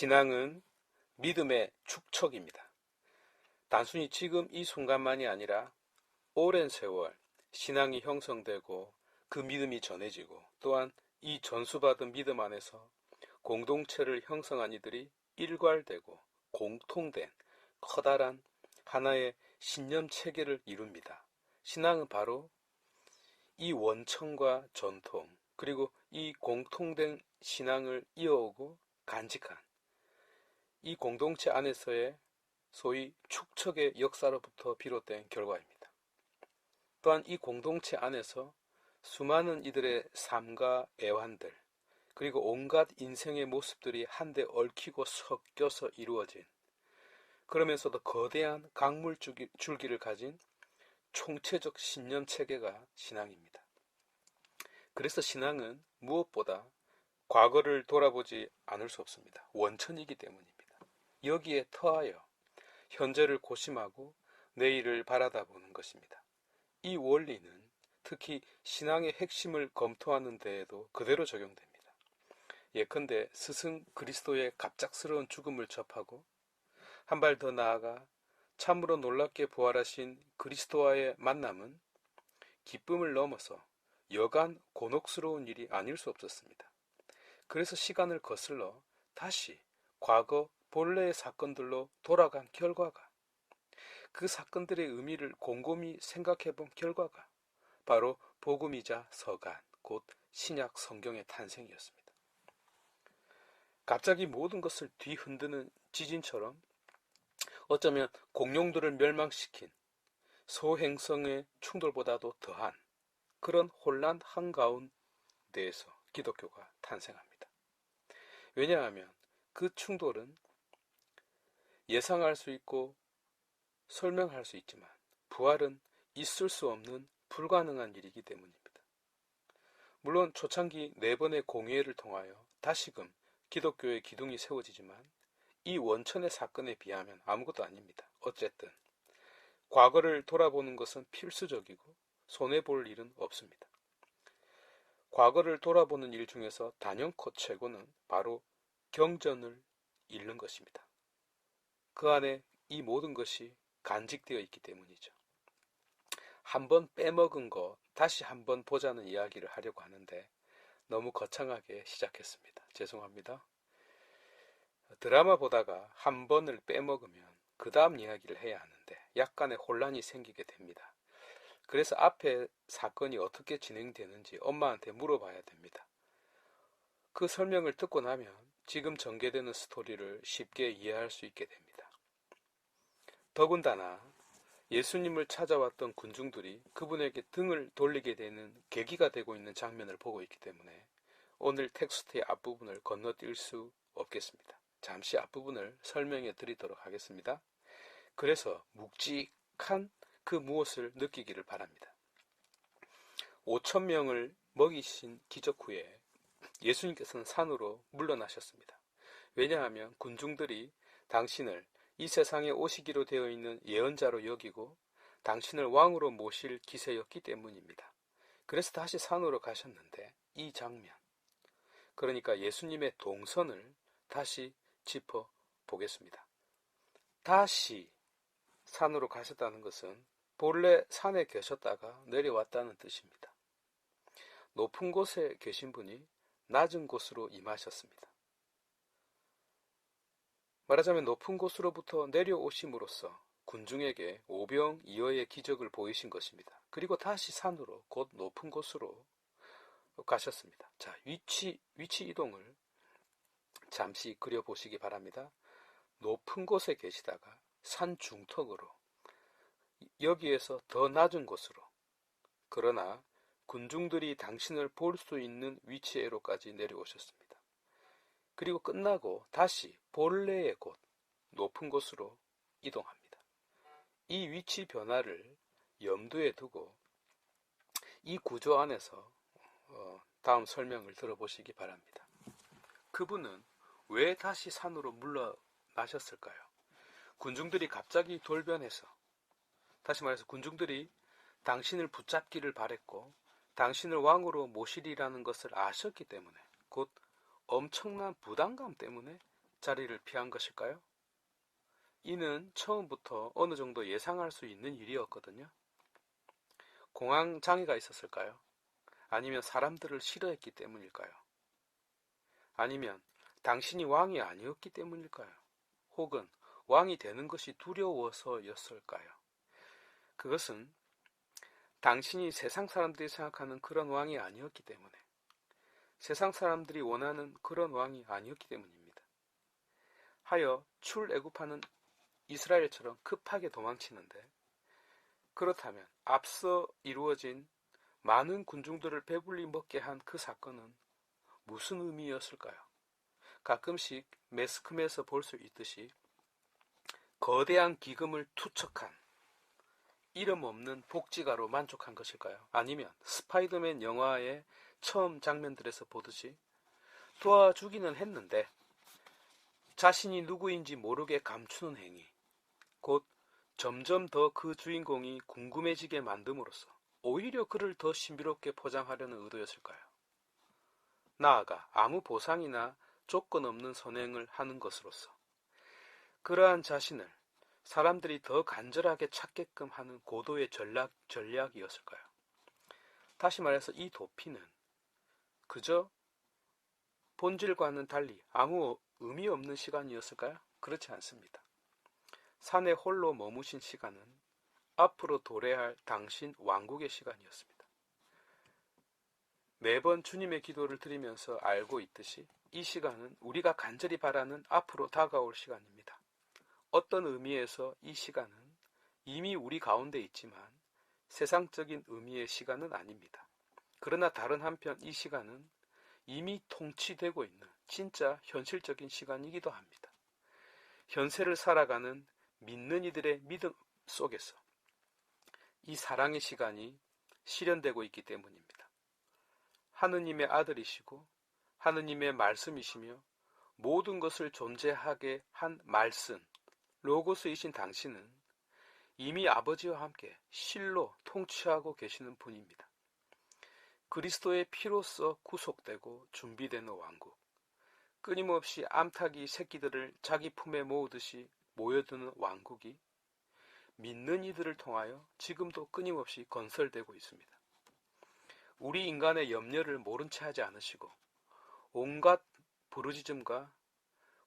신앙은 믿음의 축척입니다. 단순히 지금 이 순간만이 아니라 오랜 세월 신앙이 형성되고 그 믿음이 전해지고 또한 이 전수받은 믿음 안에서 공동체를 형성한 이들이 일괄되고 공통된 커다란 하나의 신념 체계를 이룹니다. 신앙은 바로 이 원천과 전통 그리고 이 공통된 신앙을 이어오고 간직한 이 공동체 안에서의 소위 축척의 역사로부터 비롯된 결과입니다. 또한 이 공동체 안에서 수많은 이들의 삶과 애환들 그리고 온갖 인생의 모습들이 한데 얽히고 섞여서 이루어진 그러면서도 거대한 강물줄기를 가진 총체적 신념 체계가 신앙입니다. 그래서 신앙은 무엇보다 과거를 돌아보지 않을 수 없습니다. 원천이기 때문입니다. 여기에 터하여 현재를 고심하고 내일을 바라다보는 것입니다. 이 원리는 특히 신앙의 핵심을 검토하는 데에도 그대로 적용됩니다. 예컨대 스승 그리스도의 갑작스러운 죽음을 접하고 한 발 더 나아가 참으로 놀랍게 부활하신 그리스도와의 만남은 기쁨을 넘어서 여간 곤혹스러운 일이 아닐 수 없었습니다. 그래서 시간을 거슬러 다시 과거 본래의 사건들로 돌아간 결과가 그 사건들의 의미를 곰곰이 생각해 본 결과가 바로 복음이자 서간, 곧 신약 성경의 탄생이었습니다. 갑자기 모든 것을 뒤흔드는 지진처럼 어쩌면 공룡들을 멸망시킨 소행성의 충돌보다도 더한 그런 혼란 한가운데에서 기독교가 탄생합니다. 왜냐하면 그 충돌은 예상할 수 있고 설명할 수 있지만 부활은 있을 수 없는 불가능한 일이기 때문입니다. 물론 초창기 4번의 공회를 통하여 다시금 기독교의 기둥이 세워지지만 이 원천의 사건에 비하면 아무것도 아닙니다. 어쨌든 과거를 돌아보는 것은 필수적이고 손해볼 일은 없습니다. 과거를 돌아보는 일 중에서 단연코 최고는 바로 경전을 읽는 것입니다. 그 안에 이 모든 것이 간직되어 있기 때문이죠. 한번 빼먹은 거 다시 한번 보자는 이야기를 하려고 하는데 너무 거창하게 시작했습니다. 죄송합니다. 드라마 보다가 한 번을 빼먹으면 그 다음 이야기를 해야 하는데 약간의 혼란이 생기게 됩니다. 그래서 앞에 사건이 어떻게 진행되는지 엄마한테 물어봐야 됩니다. 그 설명을 듣고 나면 지금 전개되는 스토리를 쉽게 이해할 수 있게 됩니다. 더군다나 예수님을 찾아왔던 군중들이 그분에게 등을 돌리게 되는 계기가 되고 있는 장면을 보고 있기 때문에 오늘 텍스트의 앞부분을 건너뛸 수 없겠습니다. 잠시 앞부분을 설명해 드리도록 하겠습니다. 그래서 묵직한 그 무엇을 느끼기를 바랍니다. 5,000명을 먹이신 기적 후에 예수님께서는 산으로 물러나셨습니다. 왜냐하면 군중들이 당신을 이 세상에 오시기로 되어 있는 예언자로 여기고 당신을 왕으로 모실 기세였기 때문입니다. 그래서 다시 산으로 가셨는데 이 장면, 그러니까 예수님의 동선을 다시 짚어보겠습니다. 다시 산으로 가셨다는 것은 본래 산에 계셨다가 내려왔다는 뜻입니다. 높은 곳에 계신 분이 낮은 곳으로 임하셨습니다. 말하자면 높은 곳으로부터 내려오심으로써 군중에게 오병이어의 기적을 보이신 것입니다. 그리고 다시 산으로 곧 높은 곳으로 가셨습니다. 자, 위치 이동을 잠시 그려보시기 바랍니다. 높은 곳에 계시다가 산 중턱으로 여기에서 더 낮은 곳으로 그러나 군중들이 당신을 볼 수 있는 위치에로까지 내려오셨습니다. 그리고 끝나고 다시 본래의 곳, 높은 곳으로 이동합니다. 이 위치 변화를 염두에 두고 이 구조 안에서 다음 설명을 들어보시기 바랍니다. 그분은 왜 다시 산으로 물러나셨을까요? 군중들이 갑자기 돌변해서, 다시 말해서 군중들이 당신을 붙잡기를 바랬고 당신을 왕으로 모시리라는 것을 아셨기 때문에, 곧 엄청난 부담감 때문에 자리를 피한 것일까요? 이는 처음부터 어느 정도 예상할 수 있는 일이었거든요. 공황 장애가 있었을까요? 아니면 사람들을 싫어했기 때문일까요? 아니면 당신이 왕이 아니었기 때문일까요? 혹은 왕이 되는 것이 두려워서였을까요? 그것은 당신이 세상 사람들이 생각하는 그런 왕이 아니었기 때문에, 세상 사람들이 원하는 그런 왕이 아니었기 때문입니다. 하여 출애굽하는 이스라엘처럼 급하게 도망치는데, 그렇다면 앞서 이루어진 많은 군중들을 배불리 먹게 한 그 사건은 무슨 의미였을까요? 가끔씩 매스컴에서 볼 수 있듯이 거대한 기금을 투척한 이름 없는 복지가로 만족한 것일까요? 아니면 스파이더맨 영화의 처음 장면들에서 보듯이 도와주기는 했는데 자신이 누구인지 모르게 감추는 행위, 곧 점점 더 그 주인공이 궁금해지게 만듦으로써 오히려 그를 더 신비롭게 포장하려는 의도였을까요? 나아가 아무 보상이나 조건 없는 선행을 하는 것으로서 그러한 자신을 사람들이 더 간절하게 찾게끔 하는 고도의 전략이었을까요? 다시 말해서 이 도피는 그저 본질과는 달리 아무 의미 없는 시간이었을까요? 그렇지 않습니다. 산에 홀로 머무신 시간은 앞으로 도래할 당신 왕국의 시간이었습니다. 매번 주님의 기도를 드리면서 알고 있듯이 이 시간은 우리가 간절히 바라는 앞으로 다가올 시간입니다. 어떤 의미에서 이 시간은 이미 우리 가운데 있지만 세상적인 의미의 시간은 아닙니다. 그러나 다른 한편 이 시간은 이미 통치되고 있는 진짜 현실적인 시간이기도 합니다. 현세를 살아가는 믿는 이들의 믿음 속에서 이 사랑의 시간이 실현되고 있기 때문입니다. 하느님의 아들이시고 하느님의 말씀이시며 모든 것을 존재하게 한 말씀, 로고스이신 당신은 이미 아버지와 함께 실로 통치하고 계시는 분입니다. 그리스도의 피로써 구속되고 준비되는 왕국, 끊임없이 암탉이 새끼들을 자기 품에 모으듯이 모여드는 왕국이 믿는 이들을 통하여 지금도 끊임없이 건설되고 있습니다. 우리 인간의 염려를 모른 채 하지 않으시고 온갖 부르짖음과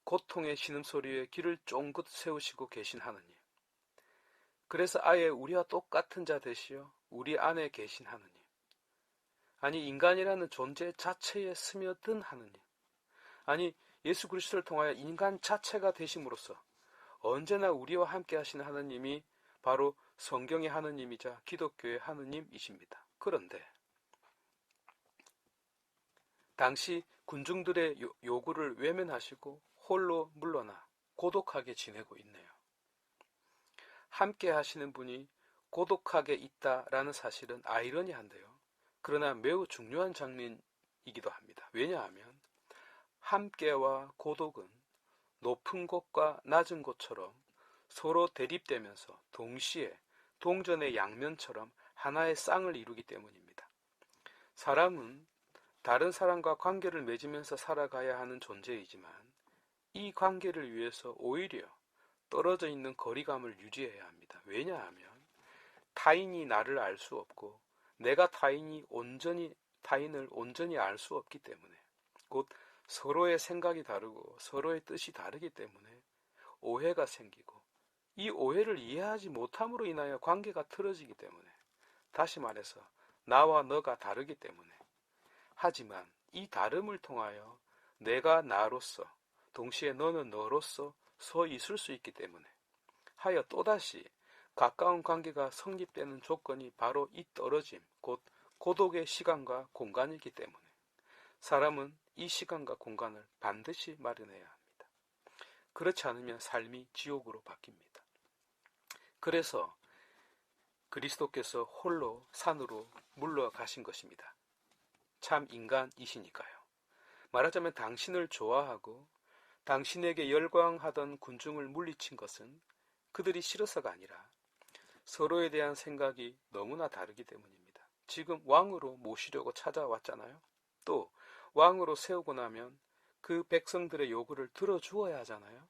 고통의 신음소리에 귀를 쫑긋 세우시고 계신 하느님, 그래서 아예 우리와 똑같은 자 되시어 우리 안에 계신 하느님, 아니 인간이라는 존재 자체에 스며든 하느님, 아니 예수 그리스도를 통하여 인간 자체가 되심으로써 언제나 우리와 함께 하시는 하느님이 바로 성경의 하느님이자 기독교의 하느님이십니다. 그런데 당시 군중들의 요구를 외면하시고 홀로 물러나 고독하게 지내고 있네요. 함께 하시는 분이 고독하게 있다라는 사실은 아이러니한데요. 그러나 매우 중요한 장면이기도 합니다. 왜냐하면 함께와 고독은 높은 곳과 낮은 곳처럼 서로 대립되면서 동시에 동전의 양면처럼 하나의 쌍을 이루기 때문입니다. 사람은 다른 사람과 관계를 맺으면서 살아가야 하는 존재이지만 이 관계를 위해서 오히려 떨어져 있는 거리감을 유지해야 합니다. 왜냐하면 타인이 나를 알 수 없고 내가 타인을 온전히 알 수 없기 때문에, 곧 서로의 생각이 다르고 서로의 뜻이 다르기 때문에 오해가 생기고 이 오해를 이해하지 못함으로 인하여 관계가 틀어지기 때문에, 다시 말해서 나와 너가 다르기 때문에, 하지만 이 다름을 통하여 내가 나로서 동시에 너는 너로서 서 있을 수 있기 때문에 하여 또다시 가까운 관계가 성립되는 조건이 바로 이 떨어짐, 곧 고독의 시간과 공간이기 때문에 사람은 이 시간과 공간을 반드시 마련해야 합니다. 그렇지 않으면 삶이 지옥으로 바뀝니다. 그래서 그리스도께서 홀로 산으로 물러가신 것입니다. 참 인간이시니까요. 말하자면 당신을 좋아하고 당신에게 열광하던 군중을 물리친 것은 그들이 싫어서가 아니라 서로에 대한 생각이 너무나 다르기 때문입니다. 지금 왕으로 모시려고 찾아왔잖아요. 또 왕으로 세우고 나면 그 백성들의 요구를 들어주어야 하잖아요.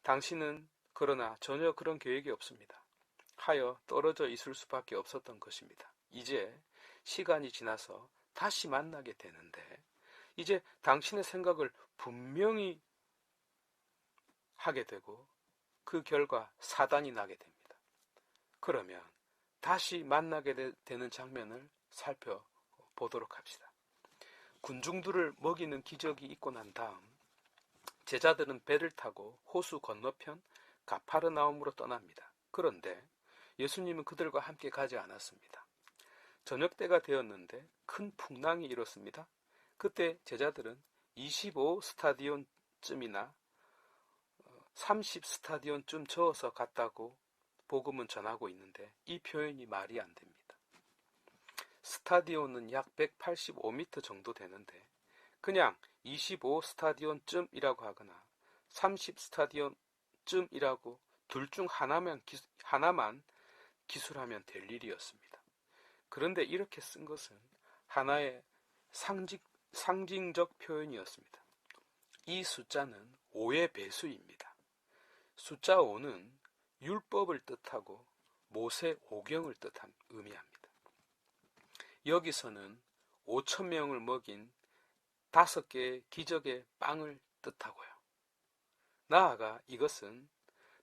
당신은 그러나 전혀 그런 계획이 없습니다. 하여 떨어져 있을 수밖에 없었던 것입니다. 이제 시간이 지나서 다시 만나게 되는데 이제 당신의 생각을 분명히 하게 되고 그 결과 사단이 나게 됩니다. 그러면 다시 만나게 되는 장면을 살펴보도록 합시다. 군중들을 먹이는 기적이 있고 난 다음 제자들은 배를 타고 호수 건너편 가파르나움으로 떠납니다. 그런데 예수님은 그들과 함께 가지 않았습니다. 저녁 때가 되었는데 큰 풍랑이 일었습니다. 그때 제자들은 25스타디온쯤이나 30스타디온쯤 저어서 갔다고 복음은 전하고 있는데 이 표현이 말이 안 됩니다. 스타디온은 약 185m 정도 되는데 그냥 25스타디온쯤이라고 하거나 30스타디온쯤이라고 둘 중 하나만 기술하면 될 일이었습니다. 그런데 이렇게 쓴 것은 하나의 상징적 표현이었습니다. 이 숫자는 5의 배수입니다. 숫자 5는 율법을 뜻하고 모세 오경을 의미합니다. 여기서는 5,000명을 먹인 5개의 기적의 빵을 뜻하고요. 나아가 이것은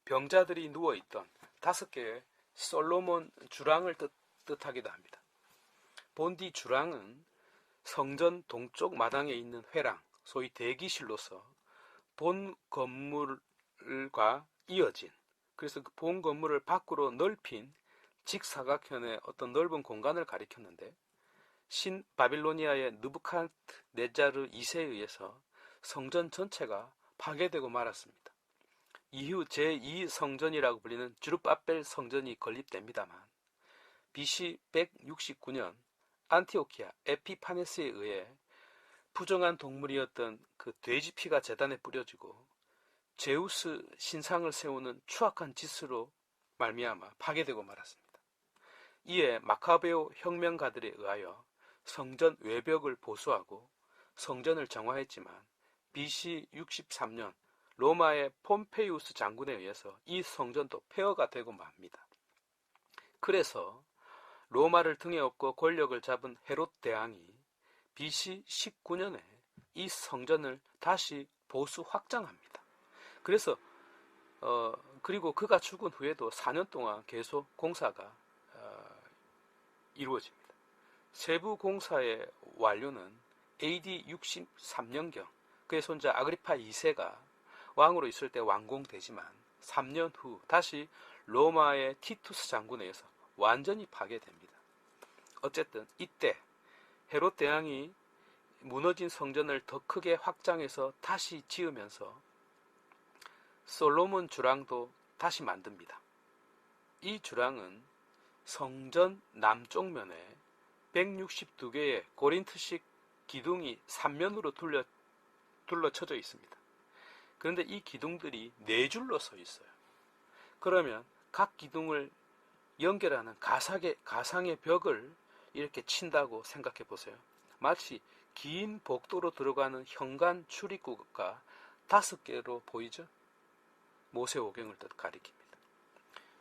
병자들이 누워있던 5개의 솔로몬 주랑을 뜻하기도 합니다. 본디 주랑은 성전 동쪽 마당에 있는 회랑, 소위 대기실로서 본 건물과 이어진, 그래서 그 본 건물을 밖으로 넓힌 직사각형의 어떤 넓은 공간을 가리켰는데 신 바빌로니아의 느부갓네자르 2세에 의해서 성전 전체가 파괴되고 말았습니다. 이후 제2성전이라고 불리는 주르바벨 성전이 건립됩니다만 BC 169년 안티오키아 에피파네스에 의해 부정한 동물이었던 그 돼지 피가 제단에 뿌려지고 제우스 신상을 세우는 추악한 짓으로 말미암아 파괴되고 말았습니다. 이에 마카베오 혁명가들에 의하여 성전 외벽을 보수하고 성전을 정화했지만 BC 63년 로마의 폼페이우스 장군에 의해서 이 성전도 폐허가 되고 맙니다. 그래서 로마를 등에 업고 권력을 잡은 헤롯 대왕이 BC 19년에 이 성전을 다시 보수 확장합니다. 그래서 그리고 그가 죽은 후에도 4년 동안 계속 공사가 이루어집니다. 세부 공사의 완료는 AD 63년경 그의 손자 아그리파 2세가 왕으로 있을 때 완공되지만 3년 후 다시 로마의 티투스 장군에 의해서 완전히 파괴됩니다. 어쨌든 이때 헤롯 대왕이 무너진 성전을 더 크게 확장해서 다시 지으면서 솔로몬 주랑도 다시 만듭니다. 이 주랑은 성전 남쪽 면에 162개의 고린트식 기둥이 3면으로 둘러쳐져 있습니다. 그런데 이 기둥들이 4줄로 서 있어요. 그러면 각 기둥을 연결하는 가상의 벽을 이렇게 친다고 생각해 보세요. 마치 긴 복도로 들어가는 현관 출입구가 5개로 보이죠? 모세 오경을 가리킵니다.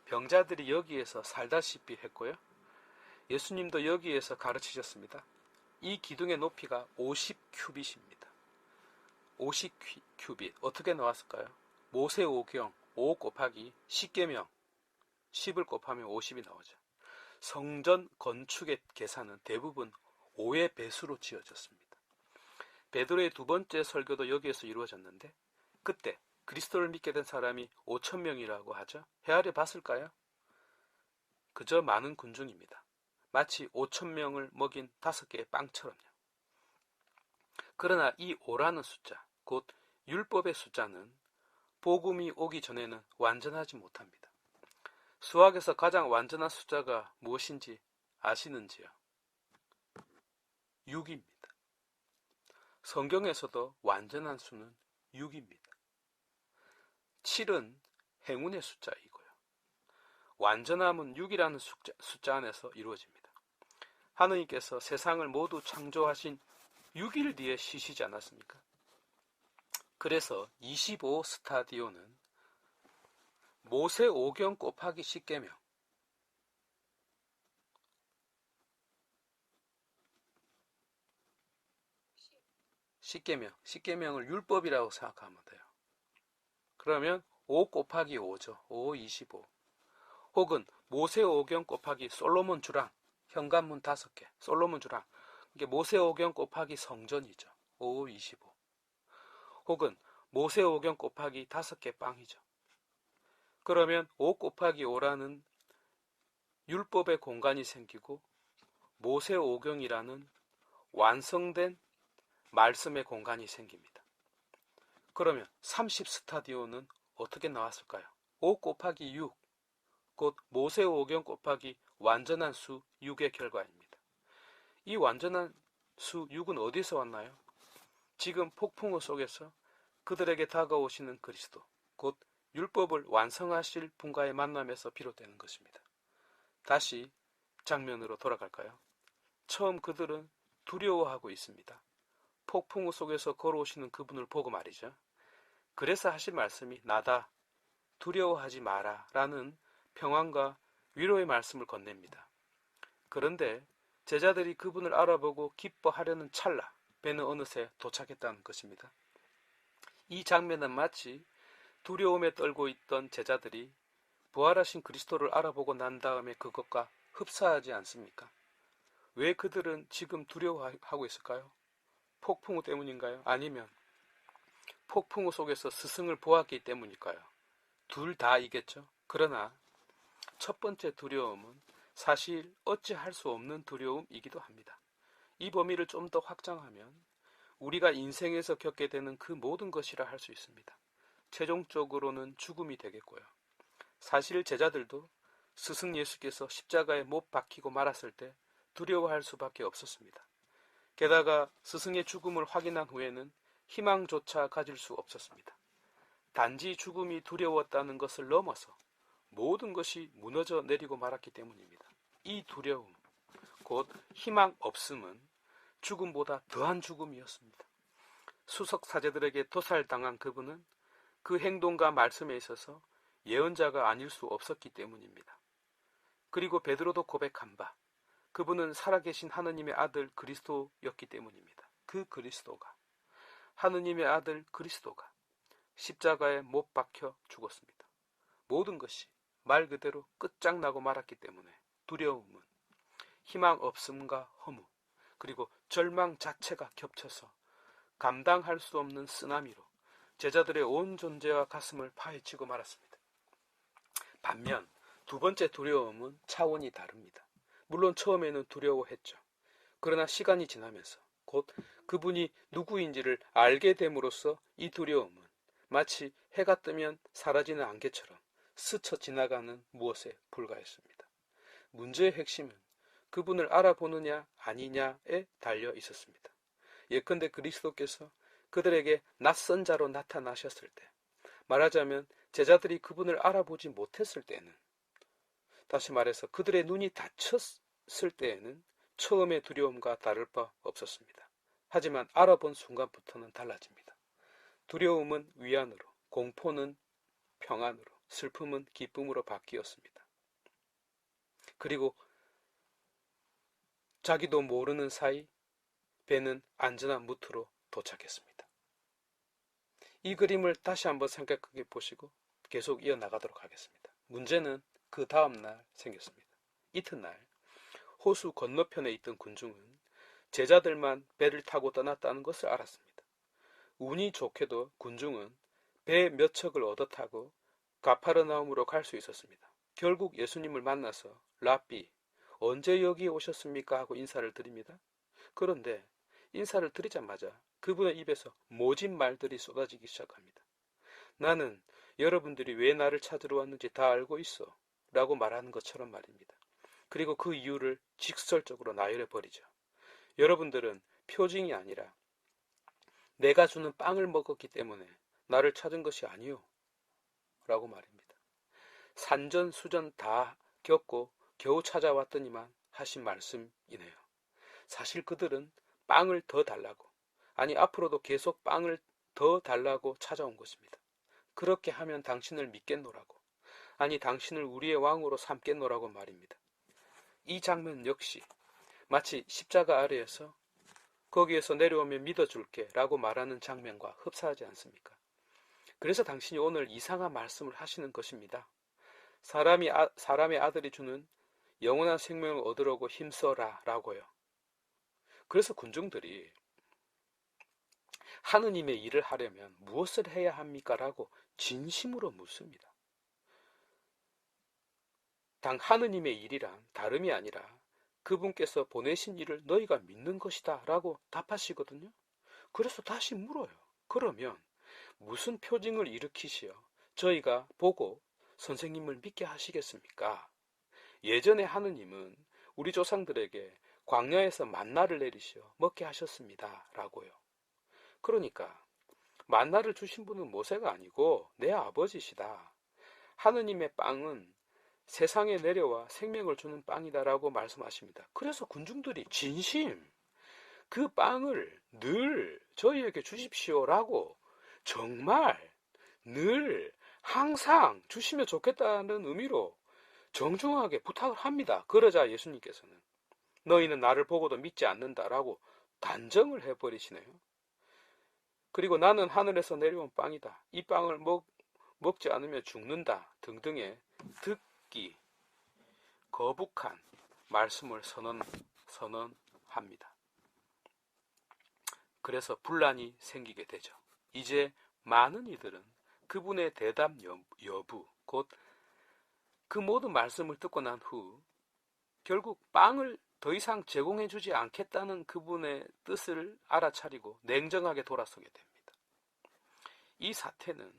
병자들이 여기에서 살다시피 했고요. 예수님도 여기에서 가르치셨습니다. 이 기둥의 높이가 50큐빗입니다. 50큐빗 어떻게 나왔을까요? 모세 오경 5 곱하기 10계명 10을 곱하면 50이 나오죠. 성전 건축의 계산은 대부분 5의 배수로 지어졌습니다. 베드로의 두 번째 설교도 여기에서 이루어졌는데 그때 그리스도를 믿게 된 사람이 5,000명이라고 하죠. 헤아려 봤을까요? 그저 많은 군중입니다. 마치 5,000명을 먹인 5개의 빵처럼요. 그러나 이 5라는 숫자, 곧 율법의 숫자는 복음이 오기 전에는 완전하지 못합니다. 수학에서 가장 완전한 숫자가 무엇인지 아시는지요? 6입니다. 성경에서도 완전한 수는 6입니다. 7은 행운의 숫자이고요. 완전함은 6이라는 숫자 안에서 이루어집니다. 하느님께서 세상을 모두 창조하신 6일 뒤에 쉬시지 않았습니까? 그래서 25 스타디오는 모세오경 곱하기 10계명, 십계명을 율법이라고 생각하면 돼요. 그러면 5 곱하기 5죠. 5, 25. 혹은 모세오경 곱하기 솔로몬 주랑, 현관문 5개, 솔로몬 주랑. 이게 모세오경 곱하기 성전이죠. 5, 25. 혹은 모세오경 곱하기 5개 빵이죠. 그러면 5 곱하기 5라는 율법의 공간이 생기고 모세오경이라는 완성된 말씀의 공간이 생깁니다. 그러면 30 스타디오는 어떻게 나왔을까요? 5 곱하기 6, 곧 모세오경 곱하기 완전한 수 6의 결과입니다. 이 완전한 수 6은 어디서 왔나요? 지금 폭풍우 속에서 그들에게 다가오시는 그리스도, 곧 율법을 완성하실 분과의 만남에서 비롯되는 것입니다. 다시 장면으로 돌아갈까요? 처음 그들은 두려워하고 있습니다. 폭풍우 속에서 걸어오시는 그분을 보고 말이죠. 그래서 하신 말씀이 나다, 두려워하지 마라 라는 평안과 위로의 말씀을 건넵니다. 그런데 제자들이 그분을 알아보고 기뻐하려는 찰나 배는 어느새 도착했다는 것입니다. 이 장면은 마치 두려움에 떨고 있던 제자들이 부활하신 그리스도를 알아보고 난 다음에 그것과 흡사하지 않습니까? 왜 그들은 지금 두려워하고 있을까요? 폭풍우 때문인가요? 아니면 폭풍우 속에서 스승을 보았기 때문일까요? 둘 다이겠죠. 그러나 첫 번째 두려움은 사실 어찌할 수 없는 두려움이기도 합니다. 이 범위를 좀 더 확장하면 우리가 인생에서 겪게 되는 그 모든 것이라 할 수 있습니다. 최종적으로는 죽음이 되겠고요. 사실 제자들도 스승 예수께서 십자가에 못 박히고 말았을 때 두려워할 수밖에 없었습니다. 게다가 스승의 죽음을 확인한 후에는 희망조차 가질 수 없었습니다. 단지 죽음이 두려웠다는 것을 넘어서 모든 것이 무너져 내리고 말았기 때문입니다. 이 두려움, 곧 희망 없음은 죽음보다 더한 죽음이었습니다. 수석 사제들에게 도살당한 그분은 그 행동과 말씀에 있어서 예언자가 아닐 수 없었기 때문입니다. 그리고 베드로도 고백한 바, 그분은 살아계신 하느님의 아들 그리스도였기 때문입니다. 그 그리스도가, 하느님의 아들 그리스도가 십자가에 못 박혀 죽었습니다. 모든 것이 말 그대로 끝장나고 말았기 때문에 두려움은 희망 없음과 허무, 그리고 절망 자체가 겹쳐서 감당할 수 없는 쓰나미로 제자들의 온 존재와 가슴을 파헤치고 말았습니다. 반면 두 번째 두려움은 차원이 다릅니다. 물론 처음에는 두려워했죠. 그러나 시간이 지나면서 곧 그분이 누구인지를 알게 됨으로써 이 두려움은 마치 해가 뜨면 사라지는 안개처럼 스쳐 지나가는 무엇에 불과했습니다. 문제의 핵심은 그분을 알아보느냐 아니냐에 달려 있었습니다. 예컨대 그리스도께서 그들에게 낯선 자로 나타나셨을 때, 말하자면 제자들이 그분을 알아보지 못했을 때는, 다시 말해서 그들의 눈이 닫혔을 때에는 처음의 두려움과 다를 바 없었습니다. 하지만 알아본 순간부터는 달라집니다. 두려움은 위안으로, 공포는 평안으로, 슬픔은 기쁨으로 바뀌었습니다. 그리고 자기도 모르는 사이 배는 안전한 무트로 도착했습니다. 이 그림을 다시 한번 생각해 보시고 계속 이어나가도록 하겠습니다. 문제는 그 다음날 생겼습니다. 이튿날 호수 건너편에 있던 군중은 제자들만 배를 타고 떠났다는 것을 알았습니다. 운이 좋게도 군중은 배 몇 척을 얻어 타고 가파르나움으로 갈 수 있었습니다. 결국 예수님을 만나서 랍비, 언제 여기 오셨습니까? 하고 인사를 드립니다. 그런데 인사를 드리자마자 그분의 입에서 모진 말들이 쏟아지기 시작합니다. 나는 여러분들이 왜 나를 찾으러 왔는지 다 알고 있어 라고 말하는 것처럼 말입니다. 그리고 그 이유를 직설적으로 나열해 버리죠. 여러분들은 표징이 아니라 내가 주는 빵을 먹었기 때문에 나를 찾은 것이 아니요 라고 말입니다. 산전수전 다 겪고 겨우 찾아왔더니만 하신 말씀이네요. 사실 그들은 빵을 더 달라고, 아니 앞으로도 계속 빵을 더 달라고 찾아온 것입니다. 그렇게 하면 당신을 믿겠노라고, 아니 당신을 우리의 왕으로 삼겠노라고 말입니다. 이 장면 역시 마치 십자가 아래에서 거기에서 내려오면 믿어줄게 라고 말하는 장면과 흡사하지 않습니까? 그래서 당신이 오늘 이상한 말씀을 하시는 것입니다. 사람의 아들이 주는 영원한 생명을 얻으려고 힘써라 라고요. 그래서 군중들이 하느님의 일을 하려면 무엇을 해야 합니까? 라고 진심으로 묻습니다. 당 하느님의 일이란 다름이 아니라 그분께서 보내신 일을 너희가 믿는 것이다 라고 답하시거든요. 그래서 다시 물어요. 그러면 무슨 표징을 일으키시어 저희가 보고 선생님을 믿게 하시겠습니까? 예전에 하느님은 우리 조상들에게 광야에서 만나를 내리시어 먹게 하셨습니다 라고요. 그러니까 만나를 주신 분은 모세가 아니고 내 아버지시다. 하느님의 빵은 세상에 내려와 생명을 주는 빵이다라고 말씀하십니다. 그래서 군중들이 진심 그 빵을 늘 저희에게 주십시오라고 정말 늘 항상 주시면 좋겠다는 의미로 정중하게 부탁을 합니다. 그러자 예수님께서는 너희는 나를 보고도 믿지 않는다라고 단정을 해버리시네요. 그리고 나는 하늘에서 내려온 빵이다. 이 빵을 먹지 않으면 죽는다 등등의 듣기 거북한 말씀을 선언합니다. 그래서 분란이 생기게 되죠. 이제 많은 이들은 그분의 대답 여부, 곧 그 모든 말씀을 듣고 난 후 결국 빵을 더 이상 제공해주지 않겠다는 그분의 뜻을 알아차리고 냉정하게 돌아서게 됩니다. 이 사태는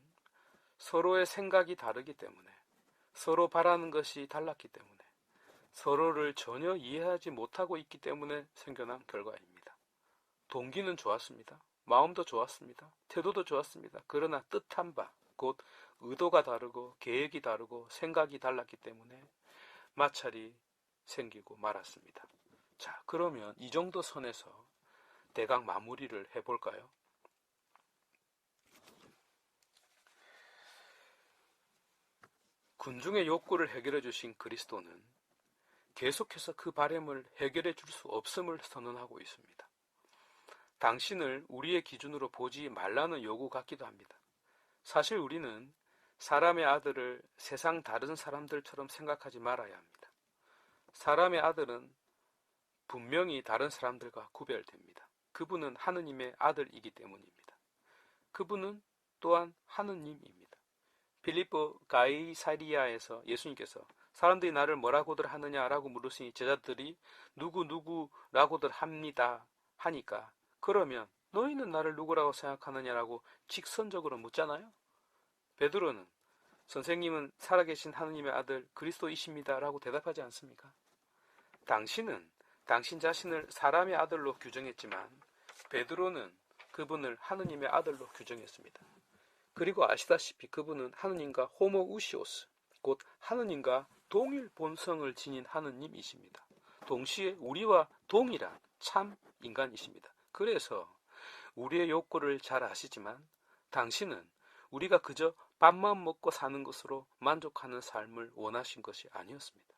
서로의 생각이 다르기 때문에, 서로 바라는 것이 달랐기 때문에, 서로를 전혀 이해하지 못하고 있기 때문에 생겨난 결과입니다. 동기는 좋았습니다. 마음도 좋았습니다. 태도도 좋았습니다. 그러나 뜻한 바, 곧 의도가 다르고 계획이 다르고 생각이 달랐기 때문에 마찰이 생기고 말았습니다. 자, 그러면 이 정도 선에서 대강 마무리를 해볼까요? 군중의 욕구를 해결해 주신 그리스도는 계속해서 그 바램을 해결해 줄 수 없음을 선언하고 있습니다. 당신을 우리의 기준으로 보지 말라는 요구 같기도 합니다. 사실 우리는 사람의 아들을 세상 다른 사람들처럼 생각하지 말아야 합니다. 사람의 아들은 분명히 다른 사람들과 구별됩니다. 그분은 하느님의 아들이기 때문입니다. 그분은 또한 하느님입니다. 빌립보 가이사리아에서 예수님께서 사람들이 나를 뭐라고들 하느냐라고 물으시니 제자들이 누구라고들 합니다 하니까 그러면 너희는 나를 누구라고 생각하느냐라고 직선적으로 묻잖아요. 베드로는 선생님은 살아계신 하느님의 아들 그리스도이십니다 라고 대답하지 않습니까? 당신은 당신 자신을 사람의 아들로 규정했지만 베드로는 그분을 하느님의 아들로 규정했습니다. 그리고 아시다시피 그분은 하느님과 호모우시오스, 곧 하느님과 동일 본성을 지닌 하느님이십니다. 동시에 우리와 동일한 참 인간이십니다. 그래서 우리의 욕구를 잘 아시지만 당신은 우리가 그저 밥만 먹고 사는 것으로 만족하는 삶을 원하신 것이 아니었습니다.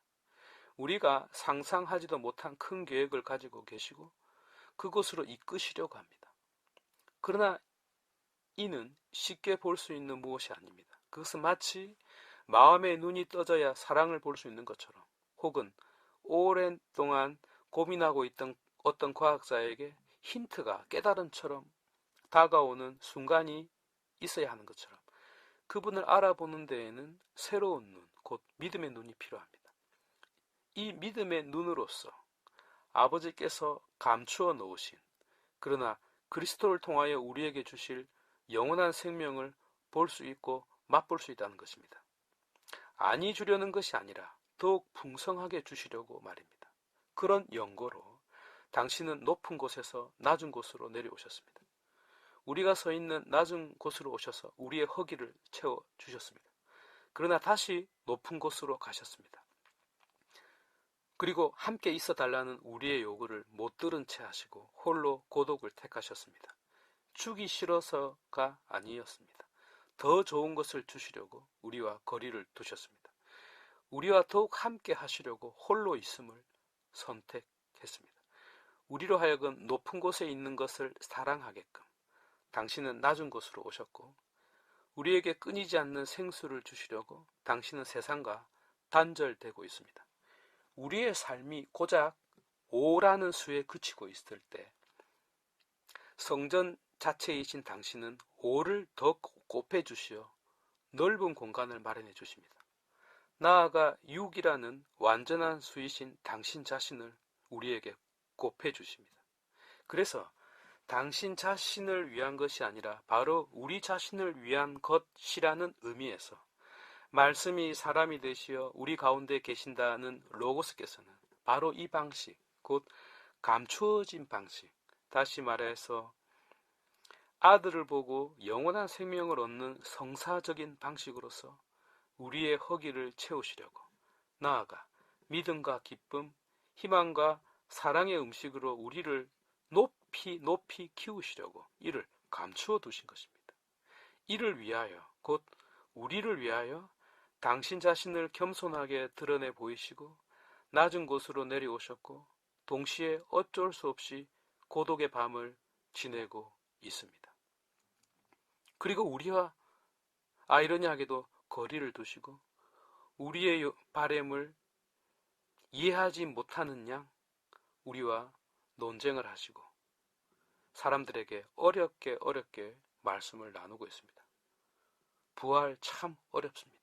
우리가 상상하지도 못한 큰 계획을 가지고 계시고 그곳으로 이끄시려고 합니다. 그러나 이는 쉽게 볼 수 있는 무엇이 아닙니다. 그것은 마치 마음의 눈이 떠져야 사랑을 볼 수 있는 것처럼, 혹은 오랜 동안 고민하고 있던 어떤 과학자에게 힌트가 깨달음처럼 다가오는 순간이 있어야 하는 것처럼 그분을 알아보는 데에는 새로운 눈, 곧 믿음의 눈이 필요합니다. 이 믿음의 눈으로서 아버지께서 감추어 놓으신, 그러나 그리스도를 통하여 우리에게 주실 영원한 생명을 볼 수 있고 맛볼 수 있다는 것입니다. 아니 주려는 것이 아니라 더욱 풍성하게 주시려고 말입니다. 그런 연고로 당신은 높은 곳에서 낮은 곳으로 내려오셨습니다. 우리가 서 있는 낮은 곳으로 오셔서 우리의 허기를 채워주셨습니다. 그러나 다시 높은 곳으로 가셨습니다. 그리고 함께 있어 달라는 우리의 요구를 못 들은 채 하시고 홀로 고독을 택하셨습니다. 주기 싫어서가 아니었습니다. 더 좋은 것을 주시려고 우리와 거리를 두셨습니다. 우리와 더욱 함께 하시려고 홀로 있음을 선택했습니다. 우리로 하여금 높은 곳에 있는 것을 사랑하게끔 당신은 낮은 곳으로 오셨고, 우리에게 끊이지 않는 생수를 주시려고 당신은 세상과 단절되고 있습니다. 우리의 삶이 고작 5라는 수에 그치고 있을 때 성전 자체이신 당신은 5를 더 곱해 주시어 넓은 공간을 마련해 주십니다. 나아가 6이라는 완전한 수이신 당신 자신을 우리에게 곱해 주십니다. 그래서 당신 자신을 위한 것이 아니라 바로 우리 자신을 위한 것이라는 의미에서 말씀이 사람이 되시어 우리 가운데 계신다는 로고스께서는 바로 이 방식, 곧 감추어진 방식, 다시 말해서 아들을 보고 영원한 생명을 얻는 성사적인 방식으로서 우리의 허기를 채우시려고, 나아가 믿음과 기쁨, 희망과 사랑의 음식으로 우리를 높이 키우시려고 이를 감추어 두신 것입니다. 이를 위하여, 곧 우리를 위하여 당신 자신을 겸손하게 드러내 보이시고 낮은 곳으로 내려오셨고, 동시에 어쩔 수 없이 고독의 밤을 지내고 있습니다. 그리고 우리와 아이러니하게도 거리를 두시고 우리의 바램을 이해하지 못하는 양 우리와 논쟁을 하시고 사람들에게 어렵게 말씀을 나누고 있습니다. 부활 참 어렵습니다.